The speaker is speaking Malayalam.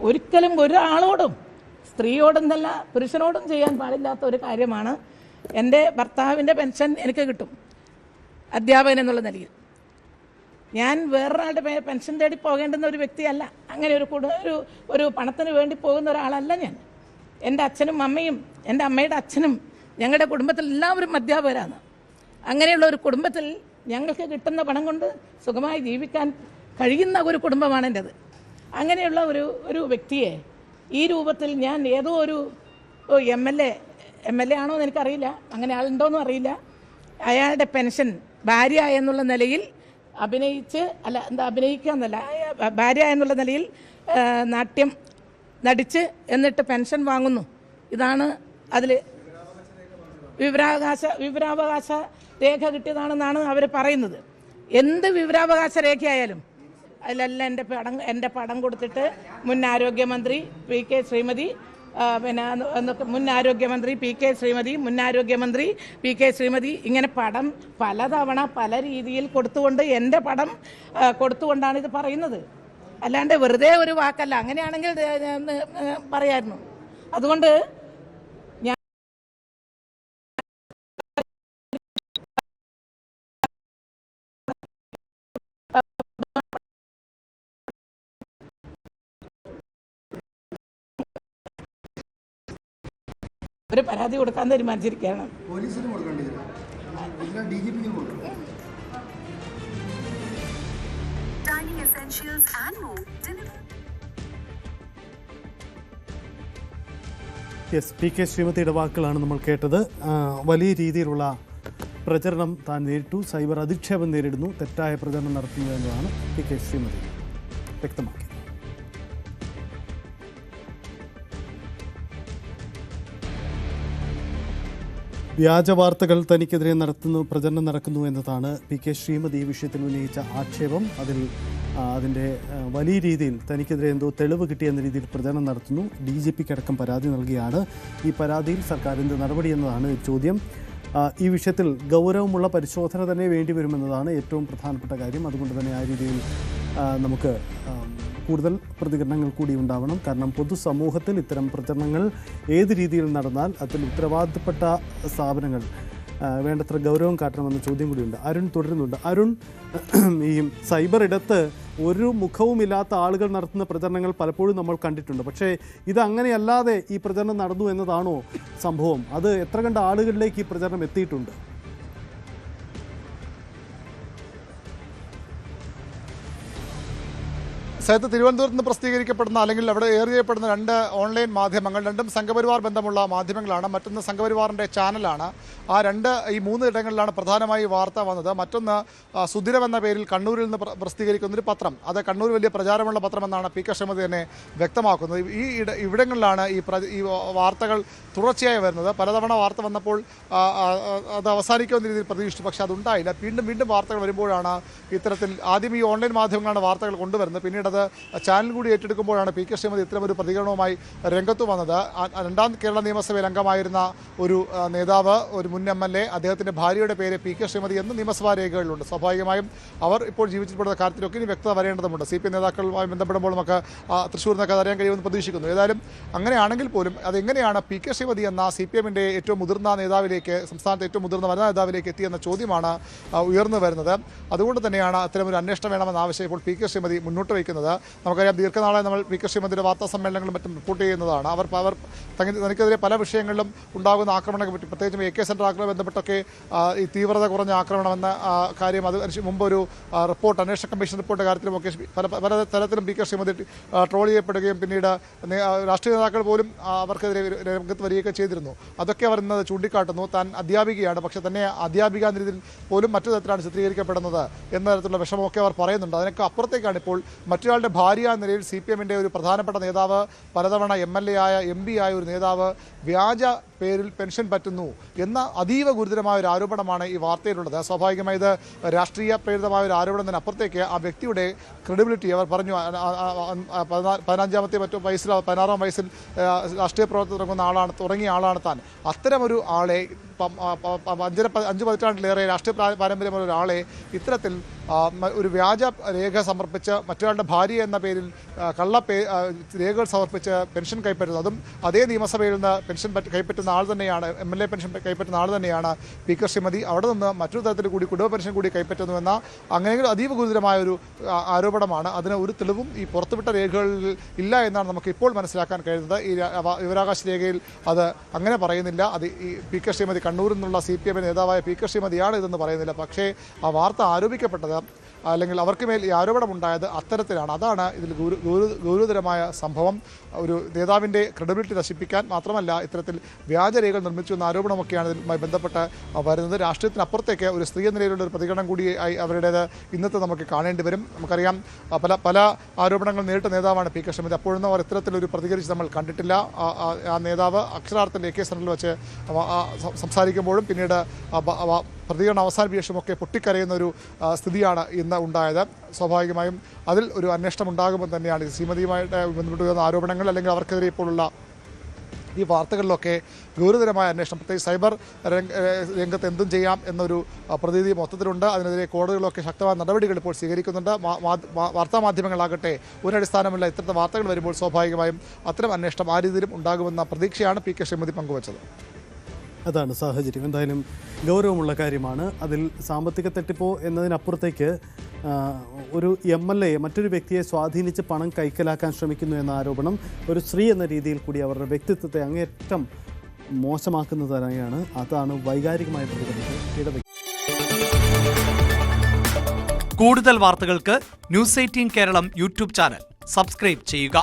ഒരിക്കലും ഒരാളോടും, സ്ത്രീയോടെന്നല്ല പുരുഷനോടും ചെയ്യാൻ പാടില്ലാത്ത ഒരു കാര്യമാണ്. എൻ്റെ ഭർത്താവിൻ്റെ പെൻഷൻ എനിക്ക് കിട്ടും അധ്യാപകൻ എന്നുള്ള നിലയിൽ. ഞാൻ വേറൊരാളുടെ പെൻഷൻ തേടി പോകേണ്ടുന്ന ഒരു വ്യക്തിയല്ല. അങ്ങനെ ഒരു പണത്തിന് വേണ്ടി പോകുന്ന ഒരാളല്ല ഞാൻ. എൻ്റെ അച്ഛനും അമ്മയും എൻ്റെ അമ്മയുടെ അച്ഛനും ഞങ്ങളുടെ കുടുംബത്തിൽ എല്ലാവരും അധ്യാപകരാണ്. അങ്ങനെയുള്ള ഒരു കുടുംബത്തിൽ ഞങ്ങൾക്ക് കിട്ടുന്ന പണം കൊണ്ട് സുഖമായി ജീവിക്കാൻ കഴിയുന്ന ഒരു കുടുംബമാണ് എൻ്റേത്. അങ്ങനെയുള്ള ഒരു വ്യക്തിയെ ഈ രൂപത്തിൽ ഞാൻ ഏതോ ഒരു എം എൽ എ ആണോ എന്ന് എനിക്കറിയില്ല, അങ്ങനെ ആളുണ്ടോയെന്നും അറിയില്ല, അയാളുടെ പെൻഷൻ ഭാര്യ എന്നുള്ള നിലയിൽ അഭിനയിക്കുക എന്നല്ല, ഭാര്യ എന്നുള്ള നിലയിൽ നാട്യം നടിച്ച് എന്നിട്ട് പെൻഷൻ വാങ്ങുന്നു. ഇതാണ് അതിൽ വിവരാവകാശ രേഖ കിട്ടിയതാണെന്നാണ് അവർ പറയുന്നത്. എന്ത് വിവരാവകാശ രേഖയായാലും അതിലെല്ലാം എൻ്റെ പടം കൊടുത്തിട്ട് മുൻ ആരോഗ്യമന്ത്രി പി കെ ശ്രീമതി, മുൻ ആരോഗ്യമന്ത്രി പി കെ ശ്രീമതി ഇങ്ങനെ പടം പലതവണ പല രീതിയിൽ കൊടുത്തുകൊണ്ട് എൻ്റെ പടം കൊടുത്തുകൊണ്ടാണ് ഇത് പറയുന്നത്. അല്ലാണ്ട് വെറുതെ ഒരു വാക്കല്ല. അങ്ങനെയാണെങ്കിൽ പറയായിരുന്നു. അതുകൊണ്ട് ഒരു പരാതി കൊടുക്കാൻ തീരുമാനിച്ചിരിക്കുകയാണ്. യെസ്, പി കെ ശ്രീമതിയുടെ വാക്കുകളാണ് നമ്മൾ കേട്ടത്. വലിയ രീതിയിലുള്ള പ്രചരണം താൻ നേരിട്ടു, സൈബർ അധിക്ഷേപം നേരിടുന്നു, തെറ്റായ പ്രചരണം നടത്തുന്നു എന്നതാണ് പി കെ ശ്രീമതി വ്യക്തമാക്കിയത്. വ്യാജ വാർത്തകൾ തനിക്കെതിരെ പ്രചരണം നടക്കുന്നു എന്നതാണ് പി കെ ശ്രീമതി ഈ വിഷയത്തിൽ ഉന്നയിച്ച ആക്ഷേപം. അതിൻ്റെ വലിയ രീതിയിൽ തനിക്കെതിരെ എന്തോ തെളിവ് കിട്ടിയെന്ന രീതിയിൽ പ്രചരണം നടത്തുന്നു. DGP അടക്കം പരാതി നൽകിയാണ്. ഈ പരാതിയിൽ സർക്കാർ എന്ത് നടപടി എന്നതാണ് ചോദ്യം. ഈ വിഷയത്തിൽ ഗൗരവമുള്ള പരിശോധന തന്നെ വേണ്ടിവരുമെന്നതാണ് ഏറ്റവും പ്രധാനപ്പെട്ട കാര്യം. അതുകൊണ്ട് തന്നെ ആ രീതിയിൽ നമുക്ക് കൂടുതൽ പ്രതികരണങ്ങൾ കൂടി ഉണ്ടാവണം. കാരണം പൊതുസമൂഹത്തിൽ ഇത്തരം പ്രചരണങ്ങൾ ഏത് രീതിയിൽ നടന്നാൽ അതിൽ ഉത്തരവാദിത്തപ്പെട്ട സ്ഥാപനങ്ങൾ വേണ്ടത്ര ഗൗരവം കാട്ടണമെന്ന ചോദ്യം കൂടിയുണ്ട്. അരുൺ തുടരുന്നുണ്ട്. അരുൺ, ഈ സൈബർ ഇടത്ത് ഒരു മുഖവുമില്ലാത്ത ആളുകൾ നടത്തുന്ന പ്രചരണങ്ങൾ പലപ്പോഴും നമ്മൾ കണ്ടിട്ടുണ്ട്. പക്ഷേ ഇതങ്ങനെയല്ലാതെ ഈ പ്രചരണം നടന്നു എന്നതാണോ സംഭവം? അത് എത്ര കണ്ട ആളുകളിലേക്ക് ഈ പ്രചരണം എത്തിയിട്ടുണ്ട്? തിരുവനന്തപുരത്ത് നിന്ന് പ്രസിദ്ധീകരിക്കപ്പെടുന്ന അല്ലെങ്കിൽ അവിടെ എയർ ചെയ്യപ്പെടുന്ന രണ്ട് ഓൺലൈൻ മാധ്യമങ്ങൾ, രണ്ടും സംഘപരിവാർ ബന്ധമുള്ള മാധ്യമങ്ങളാണ്. മറ്റൊന്ന് സംഘപരിവാറിൻ്റെ ചാനലാണ്. ഈ മൂന്ന് ഇടങ്ങളിലാണ് പ്രധാനമായി വാർത്ത വന്നത്. മറ്റൊന്ന് സുധിരം എന്ന പേരിൽ കണ്ണൂരിൽ നിന്ന് പ്രസിദ്ധീകരിക്കുന്നൊരു പത്രം, അത് കണ്ണൂർ വലിയ പ്രചാരമുള്ള പത്രമെന്നാണ് പി കെ ശ്രീമതി തന്നെ വ്യക്തമാക്കുന്നത്. ഇവിടങ്ങളിലാണ് ഈ വാർത്തകൾ തുടർച്ചയായി വരുന്നത്. പലതവണ വാർത്ത വന്നപ്പോൾ അത് അവസാനിക്കുമെന്ന രീതിയിൽ പ്രതീക്ഷിച്ചു, പക്ഷേ അതുണ്ടായില്ല. വീണ്ടും വാർത്തകൾ വരുമ്പോഴാണ് ഇത്തരത്തിൽ ആദ്യം ഈ ഓൺലൈൻ മാധ്യമങ്ങളാണ് വാർത്തകൾ കൊണ്ടുവരുന്നത്. പിന്നീട് അത് ചാനൽ കൂടി ഏറ്റെടുക്കുമ്പോഴാണ് പി കെ ശ്രീമതി ഇത്തരമൊരു പ്രതികരണവുമായി രംഗത്ത് വന്നത്. രണ്ടാം കേരള നിയമസഭയിൽ അംഗമായിരുന്ന ഒരു നേതാവ്, ഒരു മുൻ MLA, അദ്ദേഹത്തിൻ്റെ ഭാര്യയുടെ പേര് പി കെ ശ്രീമതി എന്ന് നിയമസഭാ രേഖകളിലുണ്ട്. സ്വാഭാവികമായും അവർ ഇപ്പോൾ ജീവിച്ചിരിക്കുന്ന കാര്യത്തിലൊക്കെ ഇനി വ്യക്തത വരേണ്ടതുണ്ട്. CPM നേതാക്കളുമായി ബന്ധപ്പെടുമ്പോൾ നമുക്ക് തൃശ്ശൂർ നിന്നൊക്കെ അറിയാൻ കഴിയുമെന്ന് പ്രതീക്ഷിക്കുന്നു. ഏതായാലും അങ്ങനെയാണെങ്കിൽ പോലും അതെങ്ങനെയാണ് പി കെ ശ്രീമതി എന്ന CPMൻ്റെ ഏറ്റവും മുതിർന്ന നേതാവിലേക്ക്, സംസ്ഥാനത്തെ ഏറ്റവും മുതിർന്ന വനിതാ നേതാവിലേക്ക് എത്തിയെന്ന ചോദ്യമാണ് ഉയർന്നു വരുന്നത്. അതുകൊണ്ട് തന്നെയാണ് അത്തരമൊരു അന്വേഷണം വേണമെന്ന ആവശ്യം ഇപ്പോൾ പി കെ ശ്രീമതി മുന്നോട്ട് വയ്ക്കുന്നത്. നമുക്കറിയാം, ദീർഘനാളെ നമ്മൾ പി കെ ശ്രീമതിയുടെ വാർത്താ സമ്മേളനങ്ങളും മറ്റും റിപ്പോർട്ട് ചെയ്യുന്നതാണ്. അവർ തനിക്കെതിരെ പല വിഷയങ്ങളിലും ഉണ്ടാകുന്ന ആക്രമണങ്ങളെ പറ്റി, പ്രത്യേകിച്ചും AK സെൻറ്റർ ആക്രമണം ബന്ധപ്പെട്ടൊക്കെ ഈ തീവ്രത കുറഞ്ഞ ആക്രമണമെന്ന കാര്യം, അത് മുമ്പ് ഒരു റിപ്പോർട്ട്, അന്വേഷണ കമ്മീഷൻ റിപ്പോർട്ടിൻ്റെ കാര്യത്തിലുമൊക്കെ പല തലത്തിലും പി കെ ശ്രീമതി ട്രോൾ ചെയ്യപ്പെടുകയും പിന്നീട് രാഷ്ട്രീയ നേതാക്കൾ പോലും അവർക്കെതിരെ രംഗത്ത് വരികയൊക്കെ ചെയ്തിരുന്നു. അതൊക്കെ അവർ ഇന്നത് ചൂണ്ടിക്കാട്ടുന്നു. താൻ അധ്യാപികയാണ്, പക്ഷേ തന്നെ അധ്യാപിക എന്ന രീതിയിൽ പോലും മറ്റു തരത്തിലാണ് ചിത്രീകരിക്കപ്പെടുന്നത് എന്ന തരത്തിലുള്ള വിഷമമൊക്കെ അവർ പറയുന്നുണ്ട്. അതിനൊക്കെ അപ്പുറത്തേക്കാണ് ഇപ്പോൾ മറ്റൊരാളുടെ ഭാര്യ എന്ന നിലയിൽ CPMൻ്റെ ഒരു പ്രധാനപ്പെട്ട നേതാവ്, പലതവണ MLA ആയ MP ആയ ഒരു നേതാവ് വ്യാജ പേരിൽ പെൻഷൻ പറ്റുന്നു എന്ന അതീവ ഗുരുതരമായ ഒരു ആരോപണമാണ് ഈ വാർത്തയിലുള്ളത്. സ്വാഭാവികമായി ഇത് രാഷ്ട്രീയ പ്രേരിതമായ ഒരു ആരോപണത്തിന് അപ്പുറത്തേക്ക് ആ വ്യക്തിയുടെ ക്രെഡിബിലിറ്റി, അവർ പറഞ്ഞു 16 വയസ്സിൽ രാഷ്ട്രീയ പ്രവർത്തനം തുടങ്ങിയ ആളാണ് താൻ. അത്തരമൊരു ആളെ 5 പതിറ്റാണ്ടിലേറെ രാഷ്ട്രീയ പാരമ്പര്യമുള്ള ഒരാളെ ഇത്തരത്തിൽ ഒരു വ്യാജ രേഖ സമർപ്പിച്ച് മറ്റൊരാളുടെ ഭാര്യ എന്ന പേരിൽ രേഖകൾ സമർപ്പിച്ച് പെൻഷൻ കൈപ്പറ്റുന്നത്, അതും അതേ നിയമസഭയിൽ നിന്ന് പെൻഷൻ കൈപ്പറ്റുന്ന ആൾ തന്നെയാണ്, MLA പെൻഷൻ കൈപ്പറ്റുന്ന ആൾ തന്നെയാണ് സ്പീക്കർ ശ്രീമതി. അവിടെ നിന്ന് മറ്റൊരു തരത്തിൽ കൂടി കുടുംബ പെൻഷൻ കൂടി കൈപ്പറ്റുന്നുവെന്ന അങ്ങനെയെങ്കിലും അതീവ ഗുരുതരമായ ഒരു ആരോപണമാണ്. അതിന് ഒരു തെളിവും ഈ പുറത്തുവിട്ട രേഖകളിൽ ഇല്ല എന്നാണ് നമുക്ക് ഇപ്പോൾ മനസ്സിലാക്കാൻ കഴിയുന്നത്. ഈ വിവരാവകാശ രേഖയിൽ അത് അങ്ങനെ പറയുന്നില്ല. അത് ഈ സ്പീക്കർ ശ്രീമതി, കണ്ണൂരിൽ നിന്നുള്ള CPM നേതാവായ സ്പീക്കർ ശ്രീമതിയാണ് ഇതെന്ന് പറയുന്നില്ല. പക്ഷേ ആ വാർത്ത ആരോപിക്കപ്പെട്ടത്, അല്ലെങ്കിൽ അവർക്ക് മേൽ ഈ ആരോപണമുണ്ടായത് അത്തരത്തിലാണ്. അതാണ് ഇതിൽ ഗൗരവതരമായ സംഭവം. ഒരു നേതാവിൻ്റെ ക്രെഡിബിലിറ്റി നശിപ്പിക്കാൻ മാത്രമല്ല, ഇത്തരത്തിൽ വ്യാജരേഖകൾ നിർമ്മിച്ചു എന്ന ആരോപണമൊക്കെയാണ് ഇതുമായി ബന്ധപ്പെട്ട് വരുന്നത്. രാഷ്ട്രീയത്തിനപ്പുറത്തേക്ക് ഒരു സ്ത്രീ എന്ന നിലയിലുള്ള ഒരു പ്രതികരണം കൂടി അവരുടേത് ഇന്നത്തെ നമുക്ക് കാണേണ്ടി വരും. നമുക്കറിയാം, പല ആരോപണങ്ങൾ നേരിട്ട നേതാവാണ് സ്പീക്കർ ശ്രീമതി. അപ്പോഴൊന്നും അവർ ഇത്തരത്തിലൊരു പ്രതികരിച്ച് നമ്മൾ കണ്ടിട്ടില്ല. ആ നേതാവ് അക്ഷരാർത്ഥത്തിൽ AK സെന്ററിൽ വെച്ച് സംസാരിക്കുമ്പോഴും പിന്നീട് പ്രതികരണം അവസാനിപ്പിച്ച ശേഷമൊക്കെ പൊട്ടിക്കരയുന്ന ഒരു സ്ഥിതിയാണ് ഇന്ന് ഉണ്ടായത്. സ്വാഭാവികമായും അതിൽ ഒരു അന്വേഷണം ഉണ്ടാകുമെന്ന് തന്നെയാണ് ശ്രീമതിയുമായിട്ട് ബന്ധപ്പെട്ട് വരുന്ന ആരോപണങ്ങൾ, അല്ലെങ്കിൽ അവർക്കെതിരെ ഇപ്പോഴുള്ള ഈ വാർത്തകളിലൊക്കെ ഗൗരവതരമായ അന്വേഷണം, പ്രത്യേകിച്ച് സൈബർ രംഗത്ത് എന്തും ചെയ്യാം എന്നൊരു പ്രതീതി മൊത്തത്തിലുണ്ട്. അതിനെതിരെ കോടതികളൊക്കെ ശക്തമായ നടപടികൾ ഇപ്പോൾ സ്വീകരിക്കുന്നുണ്ട്. വാർത്താമാധ്യമങ്ങളാകട്ടെ ഒരടിസ്ഥാനമില്ല ഇത്തരത്തെ വാർത്തകൾ വരുമ്പോൾ സ്വാഭാവികമായും അത്തരം അന്വേഷണം ആ രീതിയിലും ഉണ്ടാകുമെന്ന പ്രതീക്ഷയാണ് PK ശ്രീമതി പങ്കുവച്ചത്. അതാണ് സാഹചര്യം. എന്തായാലും ഗൗരവമുള്ള കാര്യമാണ്. അതിൽ സാമ്പത്തിക തട്ടിപ്പോ എന്നതിനപ്പുറത്തേക്ക് ഒരു MLA മറ്റൊരു വ്യക്തിയെ സ്വാധീനിച്ച് പണം കൈക്കലാക്കാൻ ശ്രമിക്കുന്നു എന്ന ആരോപണം ഒരു സ്ത്രീ എന്ന രീതിയിൽ കൂടി അവരുടെ വ്യക്തിത്വത്തെ അങ്ങേയറ്റം മോശമാക്കുന്നത് തന്നെയാണ്. അതാണ് വൈകാരികമായ പ്രതികരണത്തെ കൂടുതൽ വാർത്തകൾക്ക് News 18 Keralam YouTube channel subscribe ചെയ്യുക.